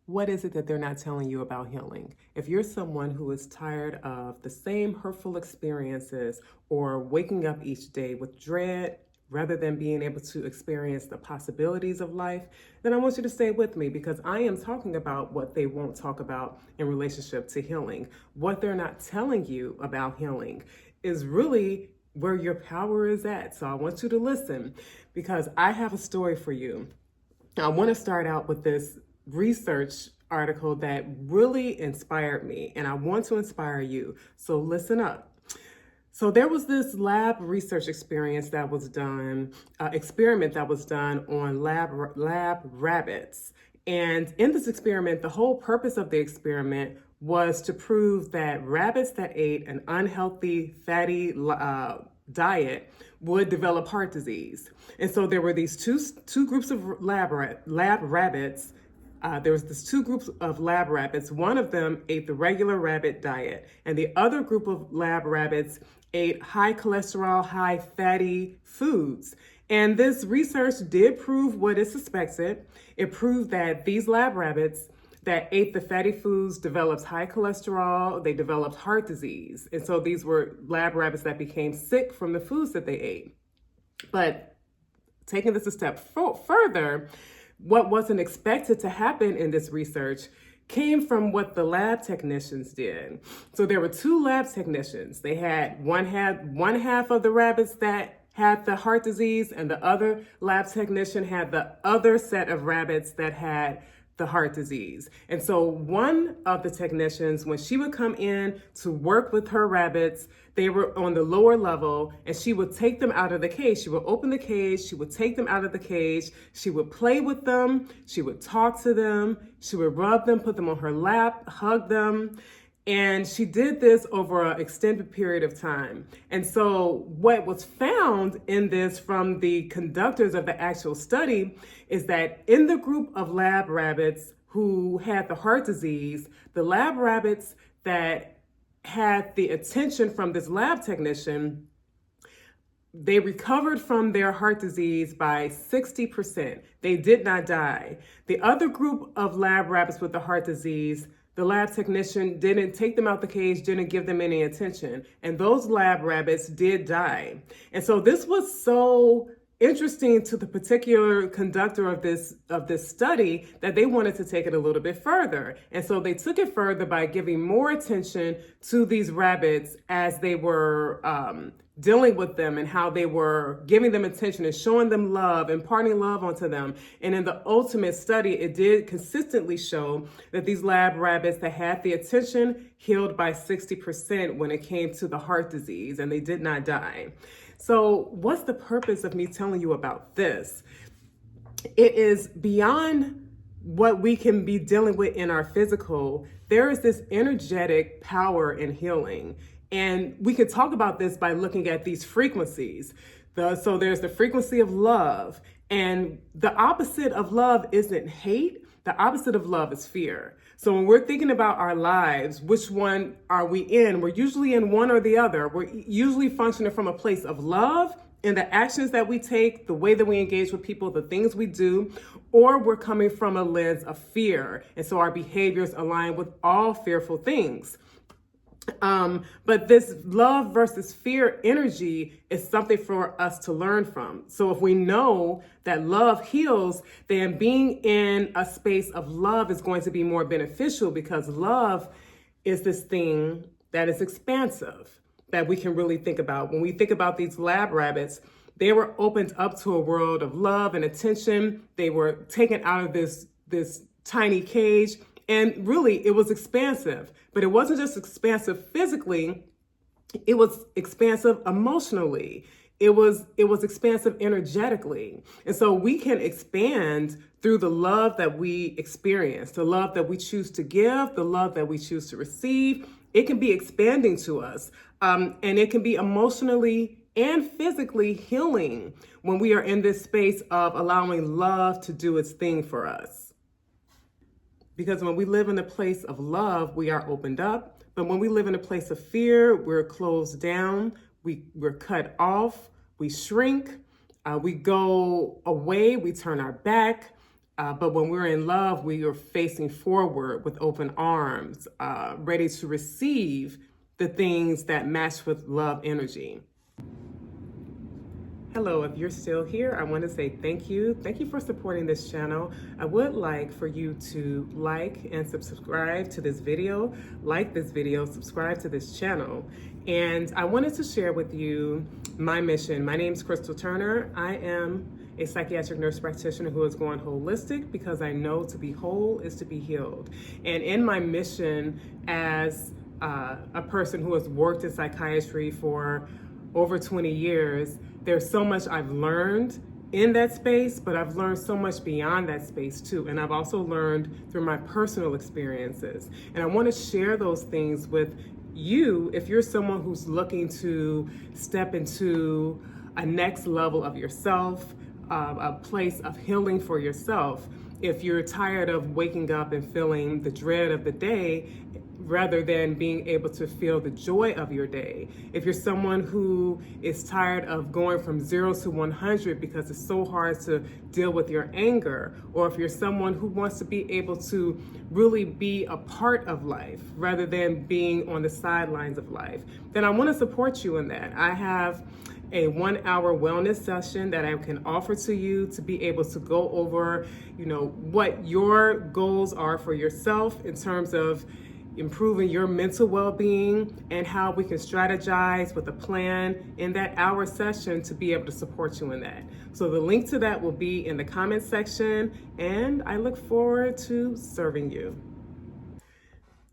What is it that they're not telling you about healing? If you're someone who is tired of the same hurtful experiences or waking up each day with dread rather than being able to experience the possibilities of life, then I want you to stay with me because I am talking about what they won't talk about in relationship to healing. What they're not telling you about healing is really where your power is at. So I want you to listen because I have a story for you. I want to start out with this research article that really inspired me, and I want to inspire you. So listen up. So there was this lab research experiment that was done on lab rabbits. And in this experiment, the whole purpose of the experiment was to prove that rabbits that ate an unhealthy, fatty diet would develop heart disease. And so there were these two groups of lab rabbits. There was this two groups of lab rabbits. One of them ate the regular rabbit diet, and the other group of lab rabbits ate high cholesterol, high fatty foods. And this research did prove what is suspected. It proved that these lab rabbits that ate the fatty foods developed high cholesterol, they developed heart disease. And so these were lab rabbits that became sick from the foods that they ate. But taking this a step further, what wasn't expected to happen in this research came from what the lab technicians did. So there were two lab technicians. They had one half of the rabbits that had the heart disease, and the other lab technician had the other set of rabbits that had the heart disease. And so one of the technicians, when she would come in to work with her rabbits, they were on the lower level, and she would take them out of the cage. She would open the cage, she would take them out of the cage, she would play with them, she would talk to them, she would rub them, put them on her lap, hug them. And she did this over an extended period of time. And so what was found in this from the conductors of the actual study is that in the group of lab rabbits who had the heart disease, the lab rabbits that had the attention from this lab technician, they recovered from their heart disease by 60%. They did not die. The other group of lab rabbits with the heart disease, the lab technician didn't take them out the cage, didn't give them any attention. And those lab rabbits did die. And so this was so interesting to the particular conductor of this study that they wanted to take it a little bit further. And so they took it further by giving more attention to these rabbits as they were dealing with them and how they were giving them attention and showing them love, imparting love onto them. And in the ultimate study, it did consistently show that these lab rabbits that had the attention healed by 60% when it came to the heart disease, and they did not die. So what's the purpose of me telling you about this? It is beyond what we can be dealing with in our physical. There is this energetic power in healing. And we could talk about this by looking at these frequencies. So there's the frequency of love. And the opposite of love isn't hate. The opposite of love is fear. So when we're thinking about our lives, which one are we in? We're usually in one or the other. We're usually functioning from a place of love in the actions that we take, the way that we engage with people, the things we do, or we're coming from a lens of fear. And so our behaviors align with all fearful things. But this love versus fear energy is something for us to learn from. So if we know that love heals, then being in a space of love is going to be more beneficial because love is this thing that is expansive that we can really think about. When we think about these lab rabbits, they were opened up to a world of love and attention. They were taken out of this tiny cage. And really, it was expansive, but it wasn't just expansive physically, it was expansive emotionally. It was expansive energetically. And so we can expand through the love that we experience, the love that we choose to give, the love that we choose to receive. It can be expanding to us, and it can be emotionally and physically healing when we are in this space of allowing love to do its thing for us. Because when we live in a place of love, we are opened up. But when we live in a place of fear, we're closed down, we're cut off, we shrink, we go away, we turn our back. But when we're in love, we are facing forward with open arms, ready to receive the things that match with love energy. Hello, if you're still here, I want to say thank you. Thank you for supporting this channel. I would like for you to like and subscribe to this video, subscribe to this channel. And I wanted to share with you my mission. My name is Crystal Turner. I am a psychiatric nurse practitioner who is going holistic because I know to be whole is to be healed. And in my mission as a person who has worked in psychiatry for over 20 years, there's so much I've learned in that space, but I've learned so much beyond that space too. And I've also learned through my personal experiences. And I want to share those things with you if you're someone who's looking to step into a next level of yourself, a place of healing for yourself. If you're tired of waking up and feeling the dread of the day, rather than being able to feel the joy of your day. If you're someone who is tired of going from 0 to 100 because it's so hard to deal with your anger, or if you're someone who wants to be able to really be a part of life rather than being on the sidelines of life, then I want to support you in that. I have a 1-hour wellness session that I can offer to you to be able to go over, what your goals are for yourself in terms of improving your mental well-being, and how we can strategize with a plan in that hour session to be able to support you in that. So the link to that will be in the comments section, and I look forward to serving you.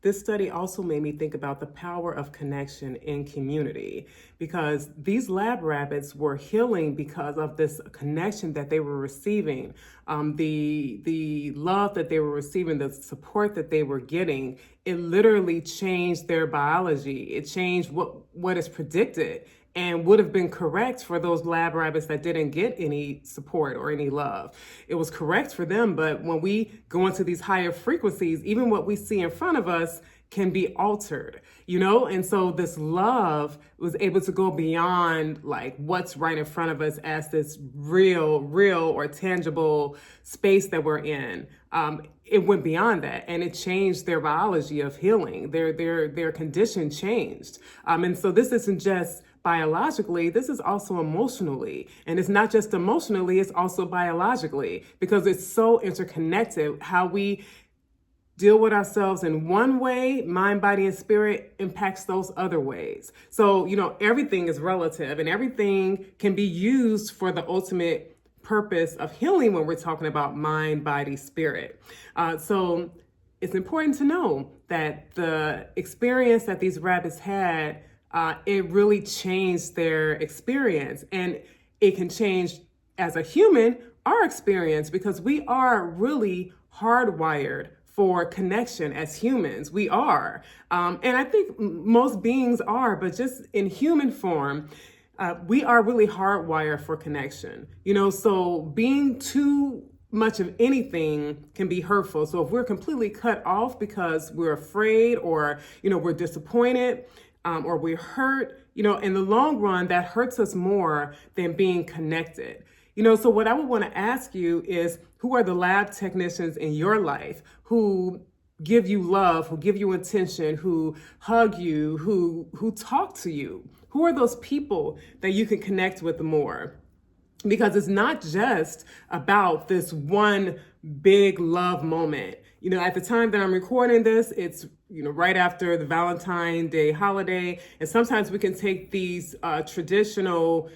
This study also made me think about the power of connection in community, because these lab rabbits were healing because of this connection that they were receiving, the love that they were receiving, the support that they were getting. It literally changed their biology. It changed what is predicted and would have been correct for those lab rabbits that didn't get any support or any love. It was correct for them, but when we go into these higher frequencies, even what we see in front of us can be altered, And so this love was able to go beyond like what's right in front of us as this real or tangible space that we're in. It went beyond that, and it changed their biology of healing. Their condition changed. And so this isn't just biologically, this is also emotionally. And it's not just emotionally, it's also biologically, because it's so interconnected. How we deal with ourselves in one way, mind, body, and spirit, impacts those other ways. So, everything is relative, and everything can be used for the ultimate purpose of healing when we're talking about mind, body, spirit. So it's important to know that the experience that these rabbits had, it really changed their experience, and it can change as a human our experience, because we are really hardwired for connection as humans. We are. And I think most beings are, but just in human form, we are really hardwired for connection. So being too much of anything can be hurtful. So if we're completely cut off because we're afraid, or, we're disappointed, or we're hurt, in the long run, that hurts us more than being connected. So what I would want to ask you is, who are the lab technicians in your life who give you love, who give you attention, who hug you, who talk to you? Who are those people that you can connect with more? Because it's not just about this one big love moment. At the time that I'm recording this, it's right after the Valentine's Day holiday, and sometimes we can take these traditional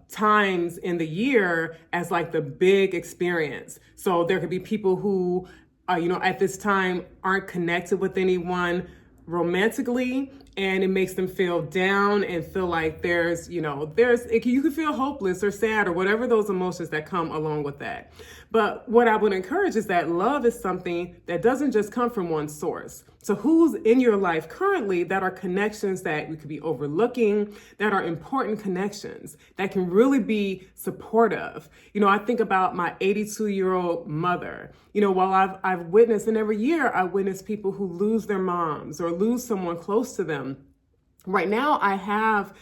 times in the year as like the big experience. So there could be people who, at this time aren't connected with anyone romantically, and it makes them feel down and feel like you can feel hopeless or sad or whatever those emotions that come along with that. But what I would encourage is that love is something that doesn't just come from one source. So who's in your life currently that are connections that you could be overlooking, that are important connections, that can really be supportive? I think about my 82-year-old mother. While I've witnessed, and every year I witness people who lose their moms or lose someone close to them. Right now I have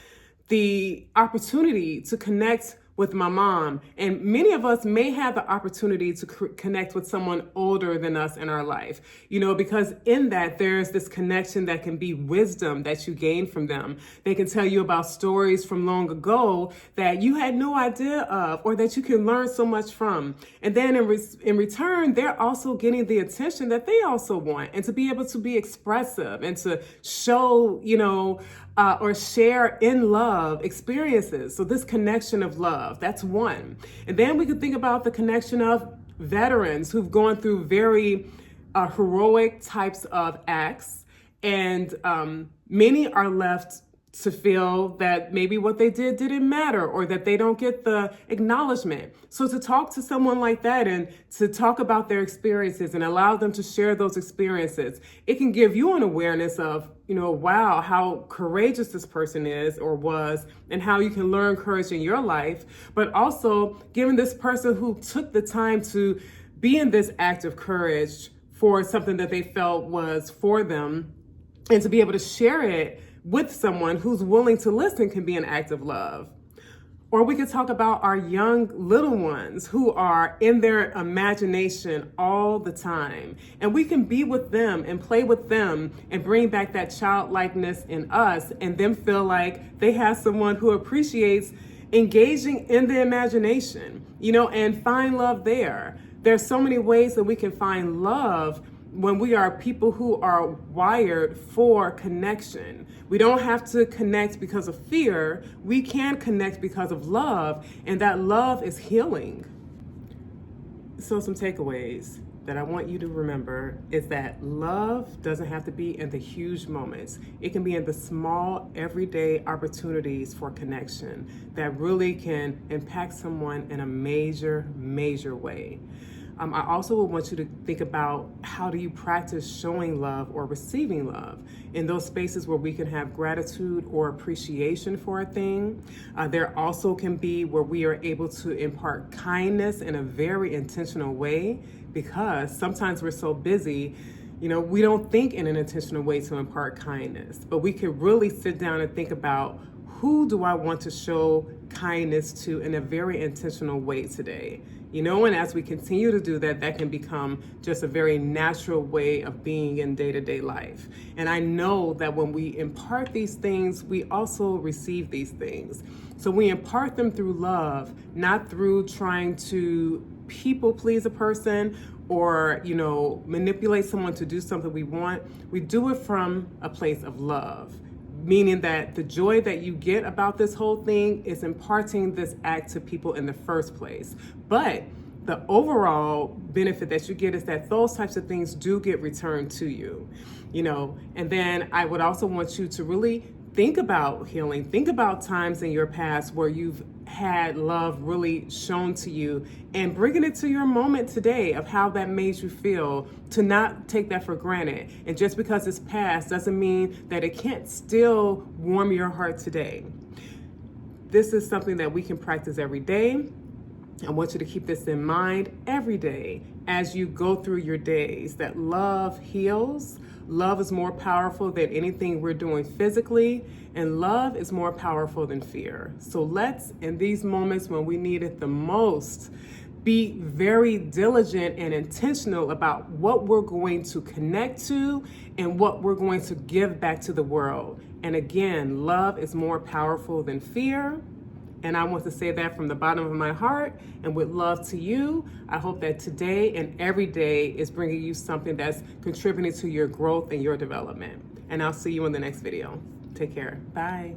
the opportunity to connect with my mom. And many of us may have the opportunity to connect with someone older than us in our life, because in that there's this connection that can be wisdom that you gain from them. They can tell you about stories from long ago that you had no idea of, or that you can learn so much from. And then in return, they're also getting the attention that they also want, and to be able to be expressive and to show, or share in love experiences. So this connection of love, that's one. And then we could think about the connection of veterans who've gone through very heroic types of acts. And many are left to feel that maybe what they didn't matter, or that they don't get the acknowledgement. So to talk to someone like that and to talk about their experiences and allow them to share those experiences, it can give you an awareness of, wow, how courageous this person is or was, and how you can learn courage in your life. But also giving this person who took the time to be in this act of courage for something that they felt was for them, and to be able to share it with someone who's willing to listen can be an act of love. Or we could talk about our young little ones who are in their imagination all the time. And we can be with them and play with them and bring back that childlikeness in us, and them feel like they have someone who appreciates engaging in the imagination, and find love there. There's so many ways that we can find love when we are people who are wired for connection. We don't have to connect because of fear. We can connect because of love, and that love is healing. So some takeaways that I want you to remember is that love doesn't have to be in the huge moments. It can be in the small, everyday opportunities for connection that really can impact someone in a major, major way. I also would want you to think about, how do you practice showing love or receiving love in those spaces where we can have gratitude or appreciation for a thing. There also can be where we are able to impart kindness in a very intentional way, because sometimes we're so busy, we don't think in an intentional way to impart kindness. But we can really sit down and think about, who do I want to show kindness to in a very intentional way today? And as we continue to do that, that can become just a very natural way of being in day-to-day life. And I know that when we impart these things, we also receive these things. So we impart them through love, not through trying to people please a person or, manipulate someone to do something we want. We do it from a place of love, meaning that the joy that you get about this whole thing is imparting this act to people in the first place. But the overall benefit that you get is that those types of things do get returned to you, And then I would also want you to really think about healing. Think about times in your past where you've had love really shown to you, and bringing it to your moment today of how that made you feel, to not take that for granted. And just because it's past doesn't mean that it can't still warm your heart today. This is something that we can practice every day. I want you to keep this in mind every day as you go through your days, that love heals. Love is more powerful than anything we're doing physically, and love is more powerful than fear. So let's, in these moments when we need it the most, be very diligent and intentional about what we're going to connect to and what we're going to give back to the world. And again, love is more powerful than fear. And I want to say that from the bottom of my heart, and with love to you. I hope that today and every day is bringing you something that's contributing to your growth and your development. And I'll see you in the next video. Take care. Bye.